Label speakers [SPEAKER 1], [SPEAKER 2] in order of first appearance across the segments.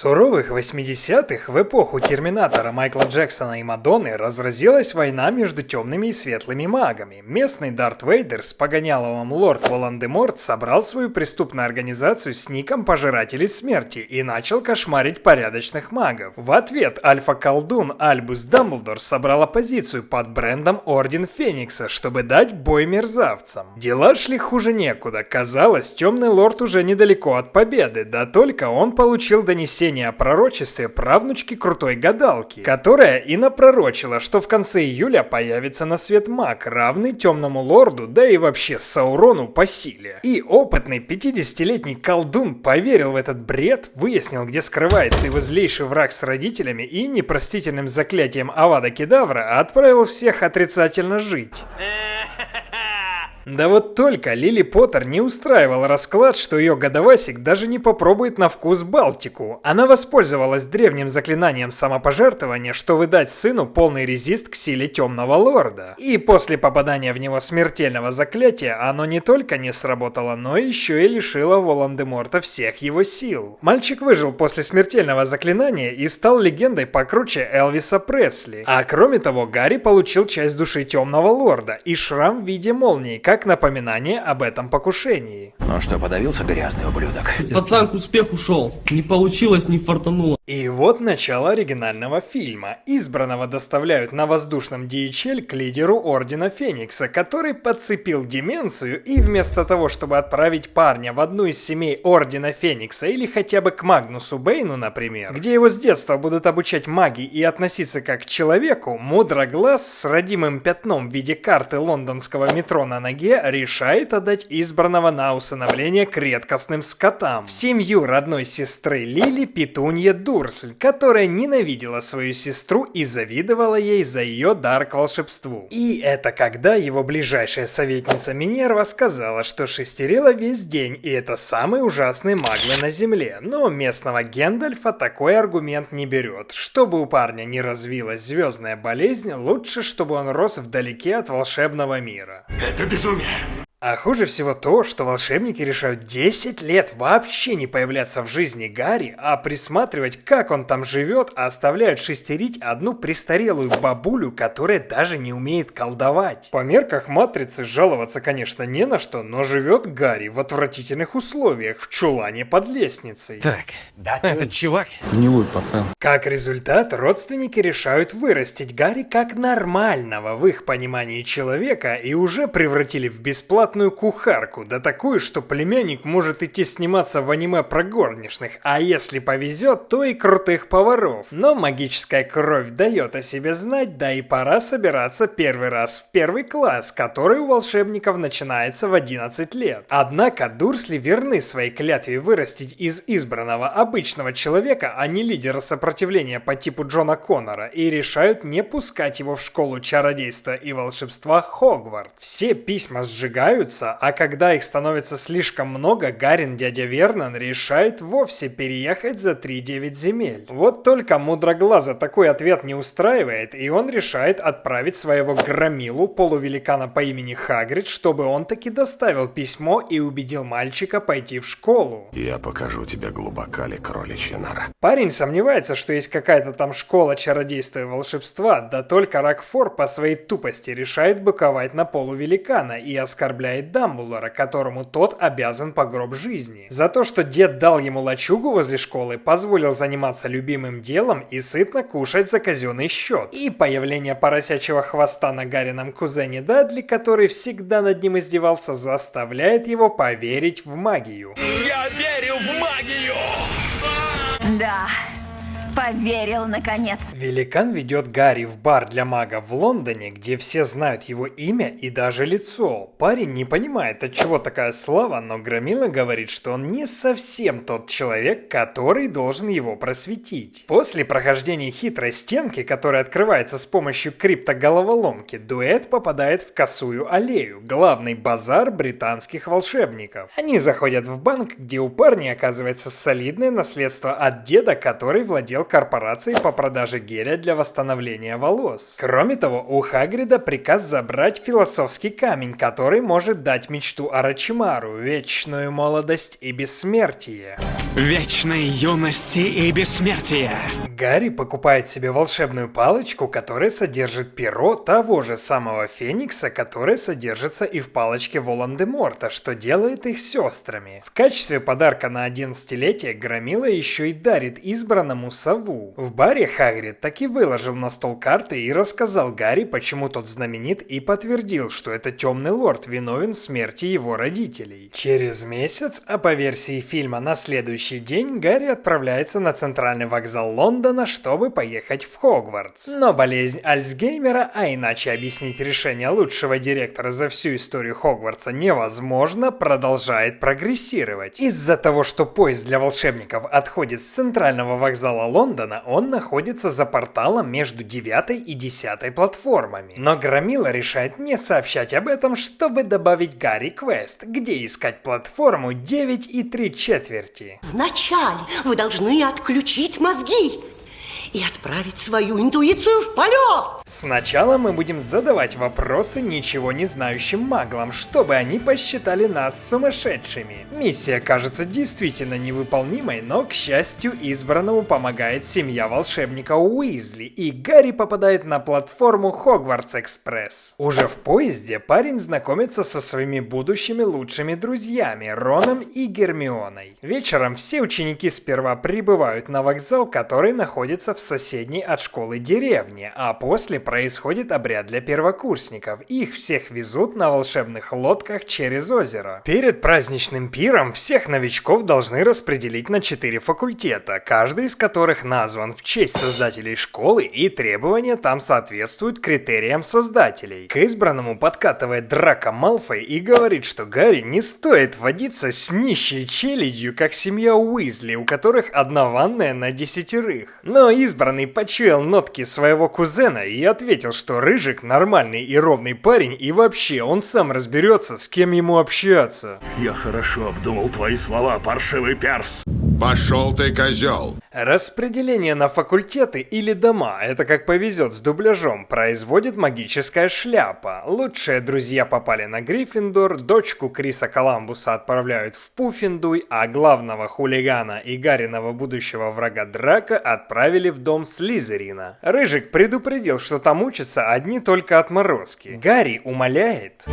[SPEAKER 1] суровых 80-х, в эпоху Терминатора, Майкла Джексона и Мадонны, разразилась война между темными и светлыми магами. Местный Дарт Вейдер с погоняловым Лорд Волан-де-Морт собрал свою преступную организацию с ником Пожиратели Смерти и начал кошмарить порядочных магов. В ответ альфа-колдун Альбус Дамблдор собрал оппозицию под брендом Орден Феникса, чтобы дать бой мерзавцам. Дела шли хуже некуда. Казалось, Темный Лорд уже недалеко от победы, да только он получил донесение о пророчестве правнучки крутой гадалки, которая и напророчила, что в конце июля появится на свет маг, равный Темному Лорду, да и вообще Саурону по силе. И опытный 50-летний колдун поверил в этот бред, выяснил, где скрывается его злейший враг с родителями и непростительным заклятием Авада Кедавра отправил всех отрицательно жить. Да вот только Лили Поттер не устраивал расклад, что ее годовасик даже не попробует на вкус Балтику. Она воспользовалась древним заклинанием самопожертвования, чтобы дать сыну полный резист к силе Темного Лорда. И после попадания в него смертельного заклятия оно не только не сработало, но еще и лишило Волан-де-Морта всех его сил. Мальчик выжил после смертельного заклинания и стал легендой покруче Элвиса Пресли. А кроме того, Гарри получил часть души Темного Лорда и шрам в виде молнии, как напоминание об этом покушении.
[SPEAKER 2] Ну что, подавился, грязный ублюдок?
[SPEAKER 3] Пацан к успеху шел. Не получилось, не фартануло.
[SPEAKER 1] И вот начало оригинального фильма. Избранного доставляют на воздушном DHL к лидеру Ордена Феникса, который подцепил деменцию и вместо того, чтобы отправить парня в одну из семей Ордена Феникса или хотя бы к Магнусу Бэйну, например, где его с детства будут обучать магии и относиться как к человеку, Мудроглаз с родимым пятном в виде карты лондонского метро на ноге решает отдать избранного на усыновление к редкостным скотам. В семью родной сестры Лили Петунья Дурсль, которая ненавидела свою сестру и завидовала ей за ее дар к волшебству. И это когда его ближайшая советница Минерва сказала, что шестерила весь день, и это самый ужасный маглы на земле. Но местного Гендальфа такой аргумент не берет. Чтобы у парня не развилась звездная болезнь, лучше, чтобы он рос вдалеке от волшебного мира.
[SPEAKER 2] Это безумие!
[SPEAKER 1] А хуже всего то, что волшебники решают 10 лет вообще не появляться в жизни Гарри, а присматривать, как он там живет, а оставляют шестерить одну престарелую бабулю, которая даже не умеет колдовать. По мерках Матрицы жаловаться, конечно, не на что, но живет Гарри в отвратительных условиях, в чулане под лестницей.
[SPEAKER 4] Так,
[SPEAKER 2] Да,
[SPEAKER 4] этот чувак...
[SPEAKER 3] Гнилой пацан.
[SPEAKER 1] Как результат, родственники решают вырастить Гарри как нормального в их понимании человека и уже превратили в бесплатную кухарку, да такую, что племянник может идти сниматься в аниме про горничных, а если повезет, то и крутых поваров. Но магическая кровь дает о себе знать, да и пора собираться первый раз в первый класс, который у волшебников начинается в 11 лет. Однако Дурсли верны своей клятве вырастить из избранного обычного человека, а не лидера сопротивления по типу Джона Коннора, и решают не пускать его в школу чародейства и волшебства Хогвартс. Все письма сжигают, а когда их становится слишком много, Гарин дядя Вернон решает вовсе переехать за 3-9 земель. Вот только Мудроглаза такой ответ не устраивает, и он решает отправить своего громилу, полувеликана по имени Хагрид, чтобы он таки доставил письмо и убедил мальчика пойти в школу.
[SPEAKER 5] Я покажу тебе глубока ли кроличья нора.
[SPEAKER 1] Парень сомневается, что есть какая-то там школа чародейства и волшебства, да только Рокфор по своей тупости решает быковать на полувеликана и оскорбляет Дамблдора, которому тот обязан по гроб жизни. За то, что дед дал ему лачугу возле школы, позволил заниматься любимым делом и сытно кушать за казенный счет. И появление поросячьего хвоста на Гарином кузене Дадли, который всегда над ним издевался, заставляет его поверить в магию.
[SPEAKER 2] Я верю в магию!
[SPEAKER 6] Да, поверил наконец.
[SPEAKER 1] Великан ведет Гарри в бар для магов в Лондоне, где все знают его имя и даже лицо. Парень не понимает, от чего такая слава, но Громила говорит, что он не совсем тот человек, который должен его просветить. После прохождения хитрой стенки, которая открывается с помощью криптоголоволомки, дуэт попадает в Косую аллею, главный базар британских волшебников. Они заходят в банк, где у парня оказывается солидное наследство от деда, который владел отдел корпорации по продаже геля для восстановления волос. Кроме того, у Хагрида приказ забрать философский камень, который может дать мечту Орочимару, вечную молодость и бессмертие.
[SPEAKER 4] Вечной юности и бессмертия.
[SPEAKER 1] Гарри покупает себе волшебную палочку, которая содержит перо того же самого Феникса, которое содержится и в палочке Волан-де-Морта, что делает их сестрами. В качестве подарка на 11-летие Громила еще и дарит избранному сову. В баре Хагрид таки выложил на стол карты и рассказал Гарри, почему тот знаменит, и подтвердил, что это Темный Лорд виновен в смерти его родителей. Через месяц, а по версии фильма на следующий день, Гарри отправляется на центральный вокзал Лондона, чтобы поехать в Хогвартс. Но болезнь Альцгеймера, а иначе объяснить решение лучшего директора за всю историю Хогвартса невозможно, продолжает прогрессировать. Из-за того, что поезд для волшебников отходит с центрального вокзала Лондона, он находится за порталом между 9 и 10 платформами. Но Громила решает не сообщать об этом, чтобы добавить Гарри квест, где искать платформу 9 и 3/4.
[SPEAKER 7] Вначале вы должны отключить мозги и отправить свою интуицию в полет.
[SPEAKER 1] Сначала мы будем задавать вопросы ничего не знающим маглам, чтобы они посчитали нас сумасшедшими. Миссия кажется действительно невыполнимой, но, к счастью, избранному помогает семья волшебника Уизли, и Гарри попадает на платформу Хогвартс-экспресс. Уже в поезде парень знакомится со своими будущими лучшими друзьями Роном и Гермионой. Вечером все ученики сперва прибывают на вокзал, который находится в соседней от школы деревне, а после происходит обряд для первокурсников. Их всех везут на волшебных лодках через озеро. Перед праздничным пиром всех новичков должны распределить на 4 факультета, каждый из которых назван в честь создателей школы, и требования там соответствуют критериям создателей. К избранному подкатывает Драко Малфой и говорит, что Гарри не стоит водиться с нищей челядью, как семья Уизли, у которых одна ванная на 10. Но избранный почуял нотки своего кузена и ответил, что Рыжик нормальный и ровный парень, и вообще он сам разберется, с кем ему общаться.
[SPEAKER 2] Я хорошо обдумал твои слова, паршивый перс.
[SPEAKER 5] Пошел ты, козел!
[SPEAKER 1] Распределение на факультеты или дома, это как повезет с дубляжом, производит магическая шляпа. Лучшие друзья попали на Гриффиндор, дочку Криса Коламбуса отправляют в Пуффендуй, а главного хулигана и Гариного будущего врага Драко отправили в дом Слизерина. Рыжик предупредил, что там учатся одни только отморозки. Гарри умоляет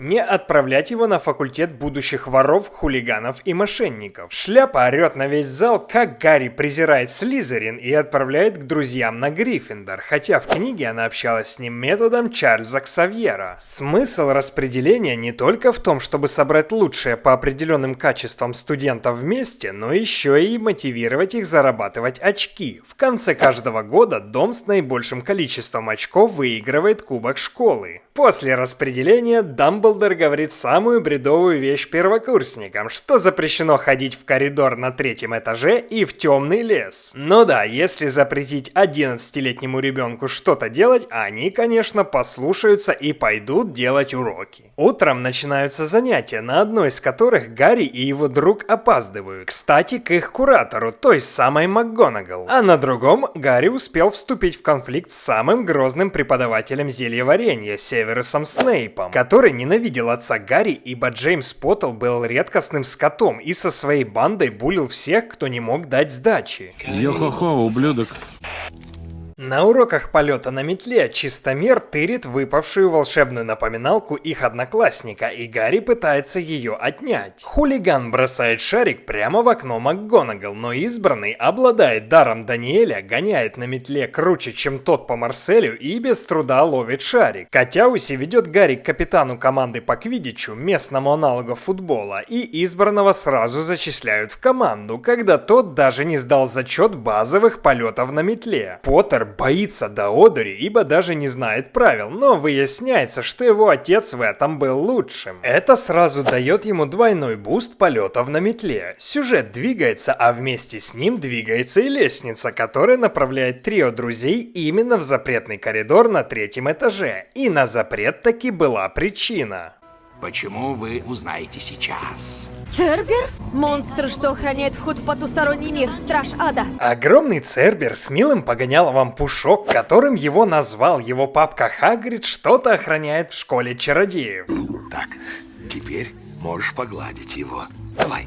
[SPEAKER 1] не отправлять его на факультет будущих воров, хулиганов и мошенников. Шляпа орет на весь зал, как Гарри презирает Слизерин и отправляет к друзьям на Гриффиндор, хотя в книге она общалась с ним методом Чарльза Ксавьера. Смысл распределения не только в том, чтобы собрать лучшее по определенным качествам студентов вместе, но еще и мотивировать их зарабатывать очки. В конце каждого года дом с наибольшим количеством очков выигрывает кубок школы. После распределения Дамблдор говорит самую бредовую вещь первокурсникам, что запрещено ходить в коридор на 3-м этаже и в темный лес. Ну да, если запретить 11-летнему ребенку что-то делать, они, конечно, послушаются и пойдут делать уроки. Утром начинаются занятия, на одно из которых Гарри и его друг опаздывают. Кстати, к их куратору, той самой МакГонагал. А на другом Гарри успел вступить в конфликт с самым грозным преподавателем зельеварения, Северусом Снейпом, который ненавидел отца Гарри, ибо Джеймс Поттл был редкостным скотом и со своей бандой булил всех, кто не мог дать сдачи.
[SPEAKER 3] Йо-хо-хо, ублюдок.
[SPEAKER 1] На уроках полета на метле Чистомер тырит выпавшую волшебную напоминалку их одноклассника, и Гарри пытается ее отнять. Хулиган бросает шарик прямо в окно МакГонагал, но избранный обладает даром Даниэля, гоняет на метле круче, чем тот по Марселю, и без труда ловит шарик. Котяуси ведет Гарри к капитану команды по квиддичу, местному аналогу футбола, и избранного сразу зачисляют в команду, когда тот даже не сдал зачет базовых полетов на метле. Поттер боится до одури, ибо даже не знает правил, но выясняется, что его отец в этом был лучшим. Это сразу дает ему двойной буст полетов на метле. Сюжет двигается, а вместе с ним двигается и лестница, которая направляет трио друзей именно в запретный коридор на 3-м этаже. И на запрет таки была причина.
[SPEAKER 8] Почему вы узнаете сейчас? Цербер? Монстр, что охраняет вход в потусторонний мир, страж ада.
[SPEAKER 1] Огромный Цербер с милым погоняловым Пушок, которым его назвал его папка Хагрид, что-то охраняет в школе чародеев.
[SPEAKER 9] Так, теперь можешь погладить его. Давай,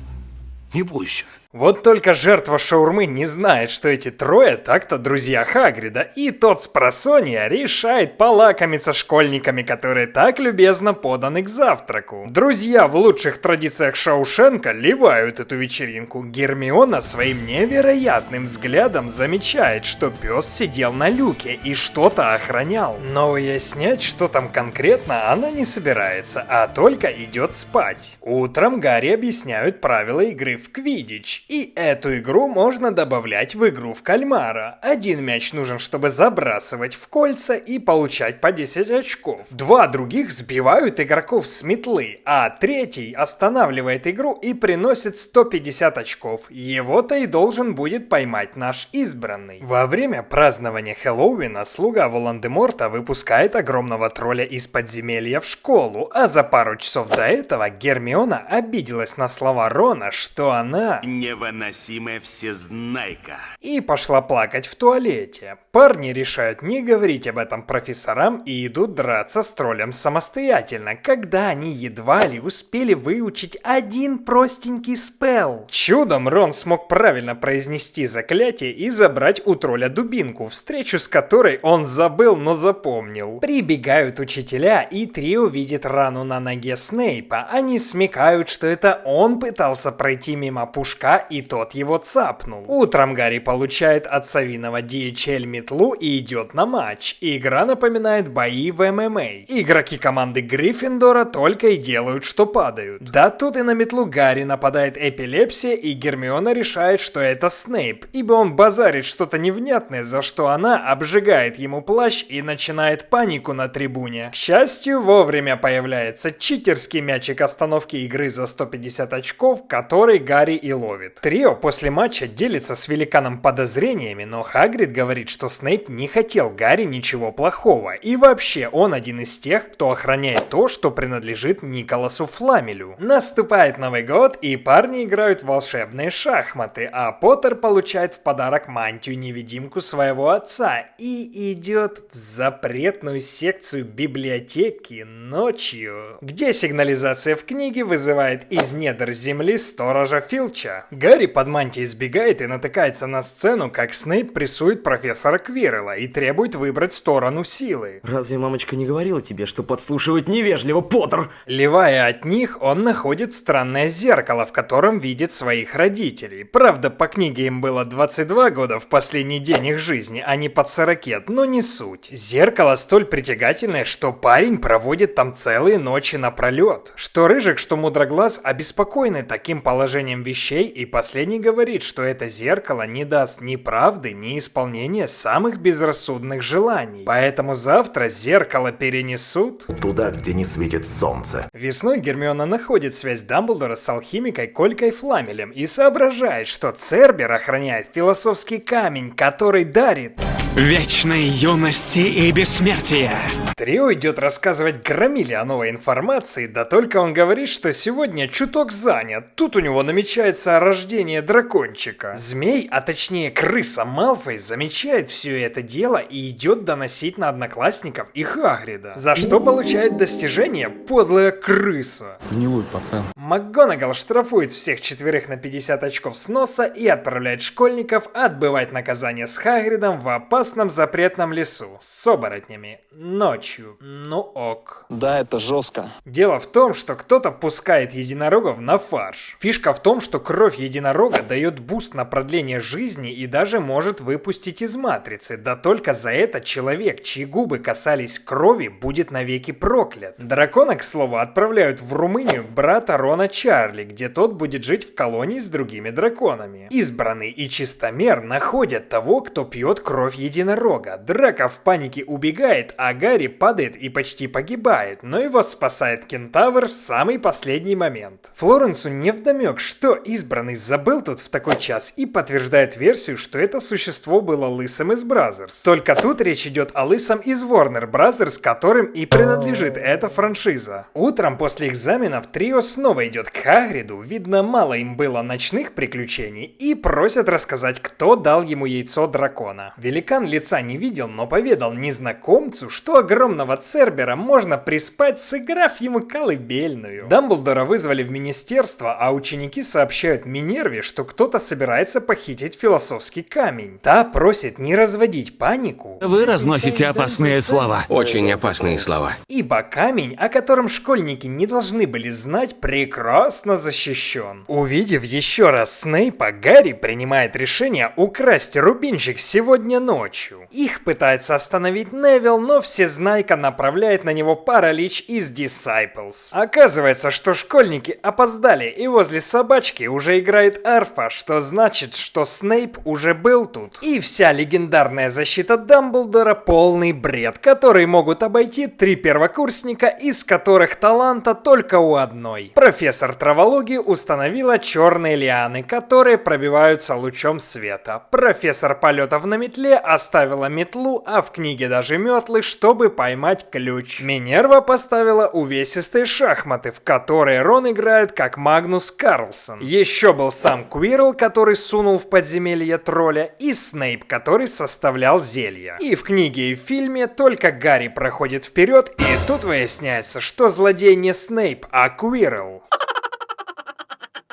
[SPEAKER 9] не бойся.
[SPEAKER 1] Вот только жертва шаурмы не знает, что эти трое так-то друзья Хагрида, и тот спросонья решает полакомиться школьниками, которые так любезно поданы к завтраку. Друзья в лучших традициях Шаушенка ливают эту вечеринку. Гермиона своим невероятным взглядом замечает, что пес сидел на люке и что-то охранял. Но выяснять, что там конкретно, она не собирается, а только идет спать. Утром Гарри объясняют правила игры в квиддич. И эту игру можно добавлять в игру в кальмара. Один мяч нужен, чтобы забрасывать в кольца и получать по 10 очков. Два других сбивают игроков с метлы, а третий останавливает игру и приносит 150 очков. Его-то и должен будет поймать наш избранный. Во время празднования Хэллоуина слуга Волан-де-Морта выпускает огромного тролля из подземелья в школу, а за пару часов до этого Гермиона обиделась на слова Рона, что она...
[SPEAKER 9] Невыносимая всезнайка.
[SPEAKER 1] И пошла плакать в туалете. Парни решают не говорить об этом профессорам и идут драться с троллем самостоятельно, когда они едва ли успели выучить один простенький спелл. Чудом Рон смог правильно произнести заклятие и забрать у тролля дубинку, встречу с которой он забыл, но запомнил. Прибегают учителя, и трио видит рану на ноге Снейпа. Они смекают, что это он пытался пройти мимо Пушка, и тот его цапнул. Утром Гарри получает от совиного DHL метлу и идет на матч. Игра напоминает бои в ММА. Игроки команды Гриффиндора только и делают, что падают. Да тут и на метлу Гарри нападает эпилепсия, и Гермиона решает, что это Снейп, ибо он базарит что-то невнятное, за что она обжигает ему плащ и начинает панику на трибуне. К счастью, вовремя появляется читерский мячик остановки игры за 150 очков, который Гарри и ловит. Трио после матча делится с великаном подозрениями, но Хагрид говорит, что Снейп не хотел Гарри ничего плохого, и вообще он один из тех, кто охраняет то, что принадлежит Николасу Фламелю. Наступает Новый год, и парни играют в волшебные шахматы, а Поттер получает в подарок мантию-невидимку своего отца и идет в запретную секцию библиотеки ночью, где сигнализация в книге вызывает из недр земли сторожа Филча. Гарри под мантией сбегает и натыкается на сцену, как Снейп прессует профессора Квиррелла и требует выбрать сторону силы.
[SPEAKER 10] Разве мамочка не говорила тебе, что подслушивать невежливо, Поттер?
[SPEAKER 1] Ливая от них, он находит странное зеркало, в котором видит своих родителей. Правда, по книге им было 22 года в последний день их жизни, а не под 40, но не суть. Зеркало столь притягательное, что парень проводит там целые ночи напролет. Что Рыжик, что Мудроглаз обеспокоены таким положением вещей, и последний говорит, что это зеркало не даст ни правды, ни исполнения самых безрассудных желаний. Поэтому завтра зеркало перенесут
[SPEAKER 9] Туда, где не светит солнце.
[SPEAKER 1] Весной Гермиона находит связь Дамблдора с алхимикой Колькой Фламелем и соображает, что Цербер охраняет философский камень, который дарит
[SPEAKER 4] вечной юности и бессмертия.
[SPEAKER 1] Трио идет рассказывать Громиле о новой информации, да только он говорит, что сегодня чуток занят. Тут у него намечается рождение дракончика. Змей, а точнее крыса Малфой, замечает все это дело и идет доносить на одноклассников и Хагрида, за что получает достижение подлая крыса.
[SPEAKER 10] Гнилой пацан.
[SPEAKER 1] МакГонагал штрафует всех четверых на 50 очков сноса и отправляет школьников отбывать наказание с Хагридом в опасном запретном лесу с оборотнями ночью. Ну ок.
[SPEAKER 10] Да, это жестко.
[SPEAKER 1] Дело в том, что кто-то пускает единорогов на фарш. Фишка в том, что кровь единорога дает буст на продление жизни и даже может выпустить из матрицы. Да только за это человек, чьи губы касались крови, будет навеки проклят. Дракона, к слову, отправляют в Румынию к брата Рона Чарли, где тот будет жить в колонии с другими драконами. Избранный и Чистомер находят того, кто пьет кровь единорога. Драко в панике убегает, а Гарри падает и почти погибает, но его спасает кентавр в самый последний момент. Флоренсу невдомек, что избранный забыл тут в такой час, и подтверждает версию, что это существо было лысым из Бразерс. Только тут речь идет о лысом из Warner Brothers, которым и принадлежит эта франшиза. Утром после экзаменов трио снова идет к Хагриду, видно, мало им было ночных приключений, и просят рассказать, кто дал ему яйцо дракона. Великан лица не видел, но поведал незнакомцу, что огромного Цербера можно приспать, сыграв ему колыбельную. Дамблдора вызвали в министерство, а ученики сообщают Минерве, что кто-то собирается похитить философский камень. Та просит не разводить панику.
[SPEAKER 4] Вы разносите опасные слова.
[SPEAKER 9] Очень опасные слова.
[SPEAKER 1] Ибо камень, о котором школьники не должны были знать, прекрасно защищен. Увидев еще раз Снейпа, Гарри принимает решение украсть рубинчик сегодня ночью. Их пытается остановить Невилл, но Всезнайка направляет на него паралич из Disciples. Оказывается, что школьники опоздали, и возле собачки уже играет арфа, что значит, что Снейп уже был тут. И вся легендарная защита Дамблдора полный бред, который могут обойти 3 первокурсника, из которых таланта только у одной. Профессор травологии установила черные лианы, которые пробиваются лучом света. Профессор полетов на метле оставила метлу, а в книге даже метлы, чтобы поймать ключ. Минерва поставила увесистые шахматы, в которые Рон играет как Магнус Карлсон. Еще был сам Квирл, который сунул в подземелье тролля, и Снейп, который составлял зелья. И в книге и в фильме только Гарри проходит вперед, и тут выясняется, что злодей не Снейп, а Квирл.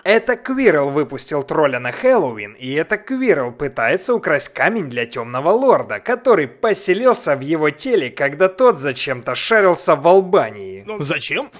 [SPEAKER 1] Это Квирл выпустил тролля на Хэллоуин, и это Квирл пытается украсть камень для Темного Лорда, который поселился в его теле, когда тот зачем-то шарился в Албании.
[SPEAKER 2] Зачем?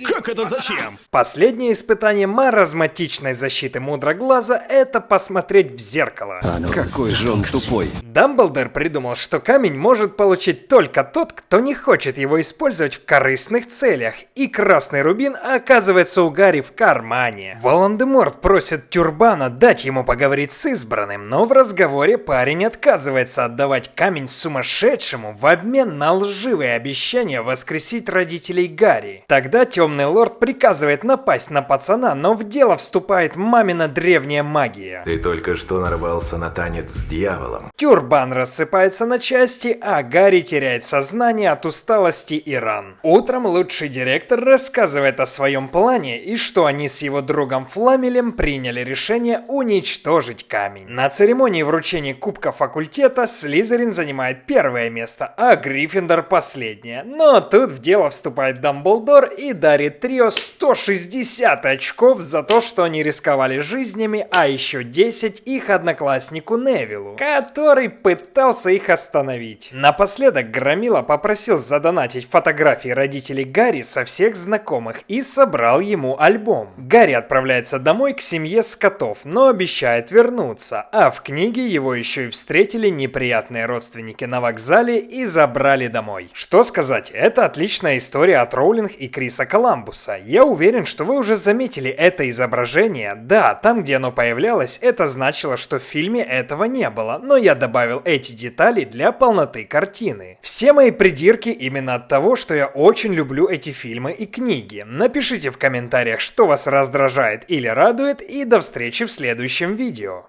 [SPEAKER 2] Как это зачем?
[SPEAKER 1] Последнее испытание маразматичной защиты Мудроглаза — это посмотреть в зеркало.
[SPEAKER 10] Какой же он тупой.
[SPEAKER 1] Дамблдор придумал, что камень может получить только тот, кто не хочет его использовать в корыстных целях, и красный рубин оказывается у Гарри в кармане. Волан-де-Морт просит Тюрбана дать ему поговорить с избранным, но в разговоре парень отказывается отдавать камень сумасшедшему в обмен на лживые обещания воскресить родителей Гарри. Тогда Темный Лорд приказывает напасть на пацана, но в дело вступает мамина древняя магия.
[SPEAKER 9] Ты только что нарвался на танец с дьяволом.
[SPEAKER 1] Тюрбан рассыпается на части, а Гарри теряет сознание от усталости и ран. Утром лучший директор рассказывает о своем плане и что они с его другом Фламелем приняли решение уничтожить камень. На церемонии вручения кубка факультета Слизерин занимает первое место, а Гриффиндор последнее. Но тут в дело вступает Дамблдор и дарит трио 160 очков за то, что они рисковали жизнями, а еще 10 их однокласснику Невиллу, который пытался их остановить. Напоследок Громила попросил задонатить фотографии родителей Гарри со всех знакомых и собрал ему альбом. Гарри отправляется домой к семье скотов, но обещает вернуться, а в книге его еще и встретили неприятные родственники на вокзале и забрали домой. Что сказать, это отличная история от Роулинг и Криса Коламбуса. Я уверен, что вы уже заметили это изображение. Да, там, где оно появлялось, это значило, что в фильме этого не было, но я добавил эти детали для полноты картины. Все мои придирки именно от того, что я очень люблю эти фильмы и книги. Напишите в комментариях, что вас раздражает или радует, и до встречи в следующем видео.